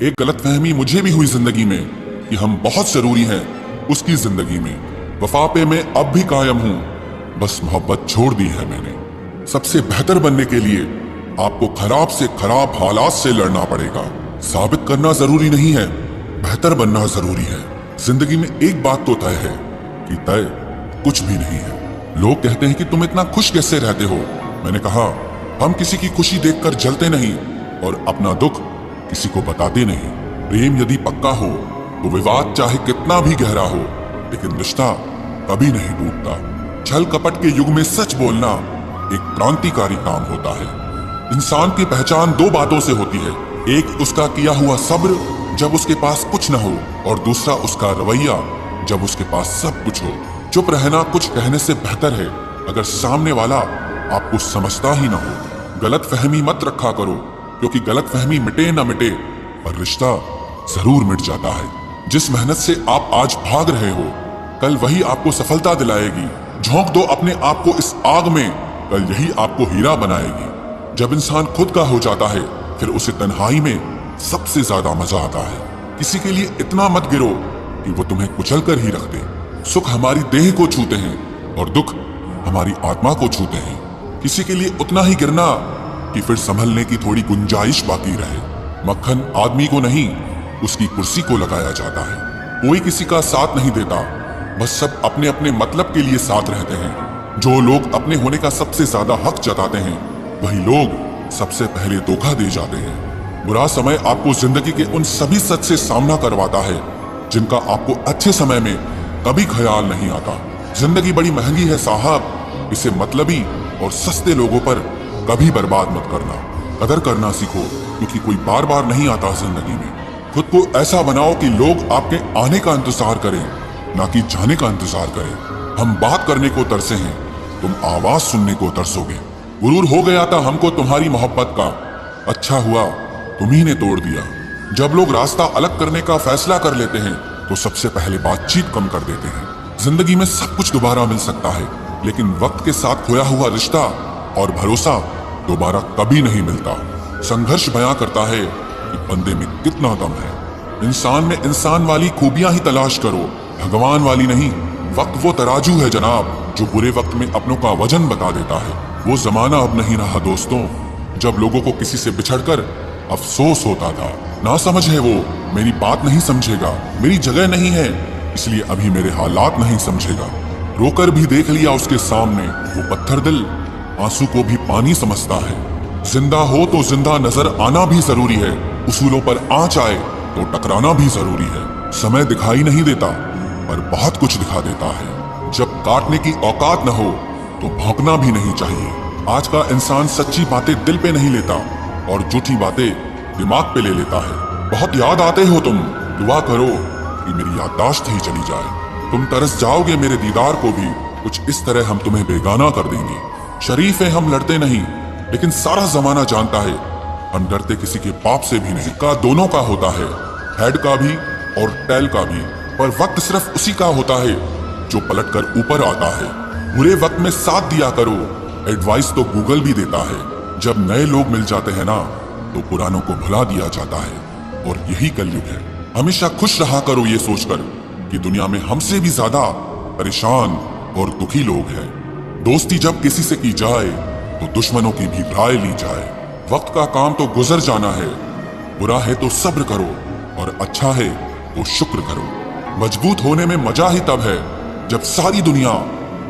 एक गलतफहमी मुझे भी हुई जिंदगी में कि हम बहुत जरूरी हैं उसकी जिंदगी में। वफा पे मैं अब भी कायम हूं, बस मोहब्बत छोड़ दी है मैंने। सबसे बेहतर बनने के लिए आपको खराब से खराब हालात से लड़ना पड़ेगा। साबित करना जरूरी नहीं है, बेहतर बनना जरूरी है। जिंदगी में एक बात तो तय है कि तय कुछ भी नहीं है। लोग कहते हैं कि तुम इतना खुश कैसे रहते हो। मैंने कहा, हम किसी की खुशी देखकर जलते नहीं और अपना दुख किसी को बताते नहीं। प्रेम यदि पक्का हो तो विवाद चाहे कितना भी गहरा हो, लेकिन रिश्ता कभी नहीं टूटता। छल कपट के युग में सच बोलना एक क्रांतिकारी काम होता है। इंसान की पहचान दो बातों से होती है, एक उसका किया हुआ सब्र जब उसके पास कुछ न हो, और दूसरा उसका रवैया जब उसके पास सब कुछ हो। चुप रहना कुछ कहने से बेहतर है अगर सामने वाला आपको समझता ही ना हो। गलत फहमी मत रखा करो, क्योंकि गलत फहमी मिटे ना मिटे पर रिश्ता जरूर मिट जाता है। जिस मेहनत से आप आज भाग रहे हो, कल वही आपको सफलता दिलाएगी। झोंक दो अपने आप को इस आग में, कल यही आपको हीरा बनाएगी। जब इंसान खुद का हो जाता है, फिर उसे तन्हाई में सबसे ज्यादा मजा आता है। किसी के लिए इतना मत गिरो कि वो तुम्हें कुचल कर ही रख दे। सुख हमारी देह को छूते हैं और दुख हमारी आत्मा को छूते हैं। किसी के लिए उतना ही गिरना कि फिर संभलने की थोड़ी गुंजाइश बाकी रहे। मक्खन आदमी को नहीं, उसकी कुर्सी को लगाया जाता है। कोई किसी का साथ नहीं देता, बस सब अपने अपने मतलब के लिए साथ रहते हैं। जो लोग अपने होने का सबसे ज्यादा हक जताते हैं, वही लोग सबसे पहले धोखा दे जाते हैं। बुरा समय आपको जिंदगी के उन सभी सच से सामना करवाता है जिनका आपको अच्छे समय में कभी ख्याल नहीं आता। जिंदगी बड़ी महंगी है साहब, इसे मतलबी और सस्ते लोगों पर कभी बर्बाद मत करना। कदर करना सीखो, क्योंकि कोई बार बार नहीं आता जिंदगी में। खुद को ऐसा बनाओ कि लोग आपके आने का इंतजार करें, ना कि जाने का इंतजार करें। हम बात करने को तरसे हैं, तुम आवाज सुनने को तरसोगे। गुरूर हो गया था हमको तुम्हारी मोहब्बत का, अच्छा हुआ तुम्ही ने तोड़ दिया। जब लोग रास्ता अलग करने का फैसला कर लेते हैं तो सबसे पहले बातचीत कम कर देते हैं। जिंदगी में सब कुछ दोबारा मिल सकता है, लेकिन वक्त के साथ खोया हुआ रिश्ता और भरोसा दोबारा कभी नहीं मिलता। संघर्ष बयां करता है कि बंदे में कितना दम है। इंसान में इंसान वाली खूबियां ही तलाश करो, भगवान वाली नहीं। वक्त वो तराजू है जनाब, जो बुरे वक्त में अपनों का वजन बता देता है। वो जमाना अब नहीं रहा दोस्तों, जब लोगों को किसी से बिछड़कर अफसोस होता था। ना समझ है वो, मेरी बात नहीं समझेगा, मेरी जगह नहीं है, इसलिए अभी मेरे हालात नहीं समझेगा। रोकर भी देख लिया उसके सामने, वो पत्थर दिल आंसू को भी पानी समझता है। जिंदा हो तो जिंदा नजर आना भी जरूरी है, उसूलों पर आंच आए तो टकराना भी जरूरी है। समय दिखाई नहीं देता, पर बहुत कुछ दिखा देता है। जब काटने की औकात न हो तो भौंकना भी नहीं चाहिए। आज का इंसान सच्ची बातें दिल पे नहीं लेता और झूठी बातें दिमाग पे ले लेता है। बहुत याद आते हो तुम, दुआ करो कि मेरी याददाश्त ही चली जाए। तुम तरस जाओगे मेरे दीदार को भी, कुछ इस तरह हम तुम्हें बेगाना कर देंगे। शरीफ है हम, लड़ते नहीं, लेकिन सारा जमाना जानता है हम डरते किसी के पाप से भी नहीं। सिक्का दोनों का होता है, हेड का भी और टेल का भी, पर वक्त सिर्फ उसी का होता है जो पलटकर ऊपर आता है। बुरे वक्त में साथ दिया करो, एडवाइस तो गूगल भी देता है। जब नए लोग मिल जाते हैं ना, तो पुरानों को भुला दिया जाता है, और यही कलयुग है। हमेशा खुश रहा करो ये सोचकर कि दुनिया में हमसे भी ज्यादा परेशान और दुखी लोग हैं। दोस्ती जब किसी से की जाए तो दुश्मनों की भी राय ली जाए। वक्त का काम तो गुजर जाना है, बुरा है तो सब्र करो और अच्छा है तो शुक्र करो। मजबूत होने में मजा ही तब है जब सारी दुनिया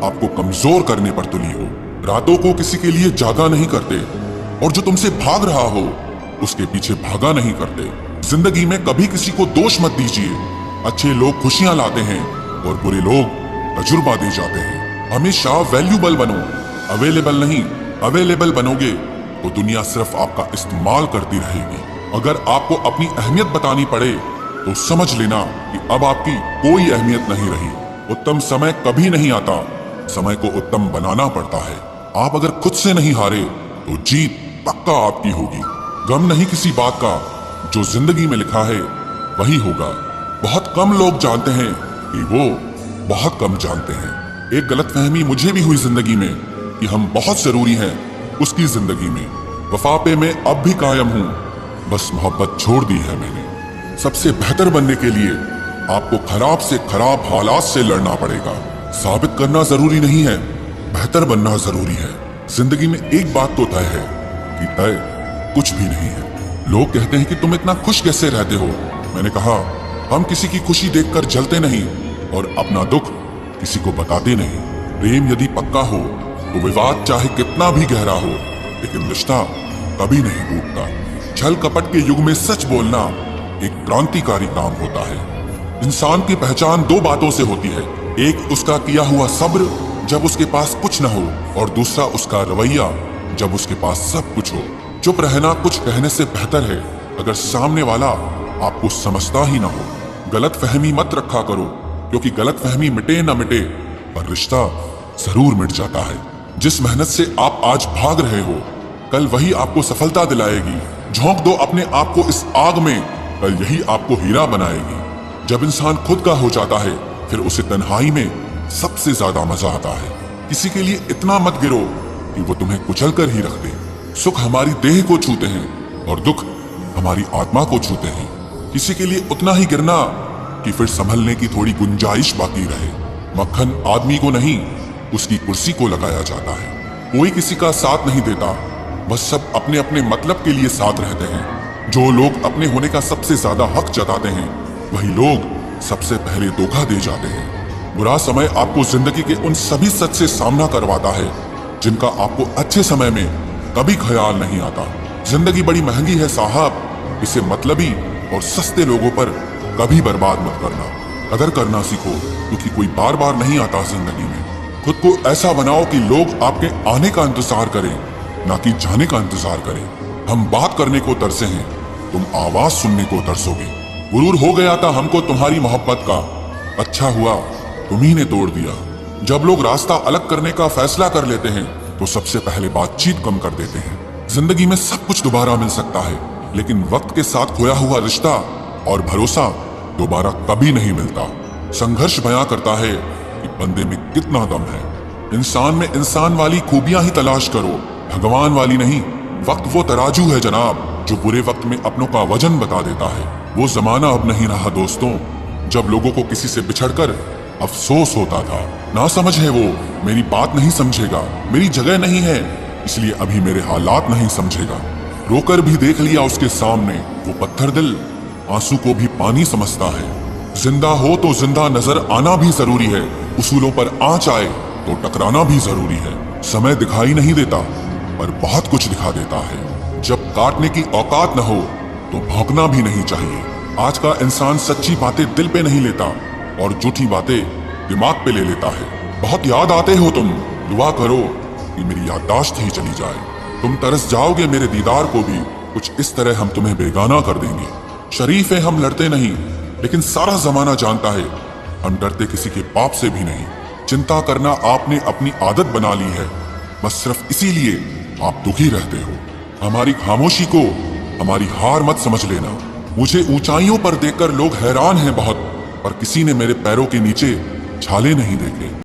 आपको कमजोर करने पर तुली हो। रातों को किसी के लिए जागा नहीं करते, और जो तुमसे भाग रहा हो उसके पीछे भागा नहीं करते। जिंदगी में कभी किसी को दोष मत दीजिए। अच्छे लोग खुशियां लाते हैं और बुरे लोग तजुर्बा दे जाते हैं। हमेशा वैल्यूबल बनो, अवेलेबल नहीं। अवेलेबल बनोगे तो दुनिया सिर्फ आपका इस्तेमाल करती रहेगी। अगर आपको अपनी अहमियत बतानी पड़े तो समझ लेना कि अब आपकी कोई अहमियत नहीं रही। उत्तम समय कभी नहीं आता, समय को उत्तम बनाना पड़ता है। आप अगर खुद से नहीं हारे तो जीत पक्का आपकी होगी। गम नहीं किसी बात का, जो जिंदगी में लिखा है वही होगा। बहुत कम लोग जानते हैं कि वो बहुत कम जानते हैं। एक गलतफहमी मुझे भी हुई जिंदगी में कि हम बहुत जरूरी हैं उसकी जिंदगी में। वफा पे मैं अब भी कायम हूं, बस मोहब्बत छोड़ दी है मैंने। सबसे बेहतर बनने के लिए आपको खराब से खराब हालात से लड़ना पड़ेगा। साबित करना जरूरी नहीं है, बेहतर बनना जरूरी है। जिंदगी में एक बात तो तय है कि तय कुछ भी नहीं है। लोग कहते हैं कि तुम इतना खुश कैसे रहते हो। मैंने कहा, हम किसी की खुशी देखकर जलते नहीं और अपना दुख किसी को बताते नहीं। प्रेम यदि पक्का हो तो विवाद चाहे कितना भी गहरा हो, लेकिन रिश्ता कभी नहीं टूटता। छल कपट के युग में सच बोलना एक क्रांतिकारी काम होता है। इंसान की पहचान दो बातों से होती है, एक उसका किया हुआ सब्र जब उसके पास कुछ न हो, और दूसरा उसका रवैया जब उसके पास सब कुछ हो। चुप रहना कुछ कहने से बेहतर है अगर सामने वाला आपको समझता ही ना हो। गलत फहमी मत रखा करो, क्योंकि गलत फहमी मिटे ना मिटे पर रिश्ता जरूर मिट जाता है। जिस मेहनत से आप आज भाग रहे हो, कल वही आपको सफलता दिलाएगी। झोंक दो अपने आप को इस आग में, कल यही आपको हीरा बनाएगी। जब इंसान खुद का हो जाता है, फिर उसे तन्हाई में सबसे ज्यादा मजा आता है। किसी के लिए इतना मत गिरो कि वो तुम्हें कुचल कर ही रख दे। सुख हमारी देह को छूते हैं और दुख हमारी आत्मा को छूते हैं। किसी के लिए उतना ही गिरना कि फिर संभलने की थोड़ी गुंजाइश बाकी रहे। मक्खन आदमी को नहीं, उसकी कुर्सी को लगाया जाता है। कोई किसी का साथ नहीं देता, बस सब अपने अपने मतलब के लिए साथ रहते हैं। जो लोग अपने होने का सबसे ज्यादा हक जताते हैं, वही लोग सबसे पहले धोखा दे जाते हैं। बुरा समय आपको जिंदगी के उन सभी सच से सामना करवाता है जिनका आपको अच्छे समय में कभी ख्याल नहीं आता। जिंदगी बड़ी महंगी है साहब, इसे मतलबी और सस्ते लोगों पर कभी बर्बाद मत करना। कदर करना सीखो, क्योंकि कोई बार बार नहीं आता जिंदगी में। खुद को ऐसा बनाओ कि लोग आपके आने का इंतजार करें, ना कि जाने का इंतजार करें। हम बात करने को तरसे हैं, तुम आवाज सुनने को तरसोगे। गुरूर हो गया था हमको तुम्हारी मोहब्बत का, अच्छा हुआ तुम्ही ने तोड़ दिया। जब लोग रास्ता अलग करने का फैसला कर लेते हैं तो सबसे पहले बातचीत कम कर देते हैं। जिंदगी में सब कुछ दोबारा मिल सकता है, लेकिन वक्त के साथ खोया हुआ रिश्ता और भरोसा दोबारा कभी नहीं मिलता। संघर्ष बयां करता है कि बंदे में कितना दम है। इंसान में इंसान वाली खूबियां ही तलाश करो, भगवान वाली नहीं। वक्त वो तराजू है जनाब, जो बुरे वक्त में अपनों का वजन बता देता है। वो जमाना अब नहीं रहा दोस्तों, जब लोगों को किसी से बिछड़कर अफसोस होता था। ना समझ है वो, मेरी बात नहीं समझेगा, मेरी जगह नहीं है, इसलिए अभी मेरे हालात नहीं समझेगा। रोकर भी देख लिया उसके सामने, वो पत्थर दिल आंसू को भी पानी समझता है। जिंदा हो तो जिंदा नजर आना भी जरूरी है, उसूलों पर आंच आए तो टकराना भी जरूरी है। समय दिखाई नहीं देता, पर बहुत कुछ दिखा देता है। जब काटने की औकात न हो तो भौंकना भी नहीं चाहिए। आज का इंसान सच्ची बातें दिल पे नहीं लेता और झूठी बातें दिमाग पे ले लेता है। बहुत याद आते हो तुम, दुआ करो कि मेरी याददाश्त ही चली जाए। तुम तरस जाओगे मेरे दीदार को भी, कुछ इस तरह हम तुम्हें बेगाना कर देंगे। शरीफ है हम लड़ते नहीं, लेकिन सारा जमाना जानता है हम डरते किसी के पाप से भी नहीं। चिंता करना आपने अपनी आदत बना ली है, बस सिर्फ इसीलिए आप दुखी रहते हो। हमारी खामोशी को हमारी हार मत समझ लेना। मुझे ऊंचाइयों पर देखकर लोग हैरान हैं बहुत, पर किसी ने मेरे पैरों के नीचे छाले नहीं देखे।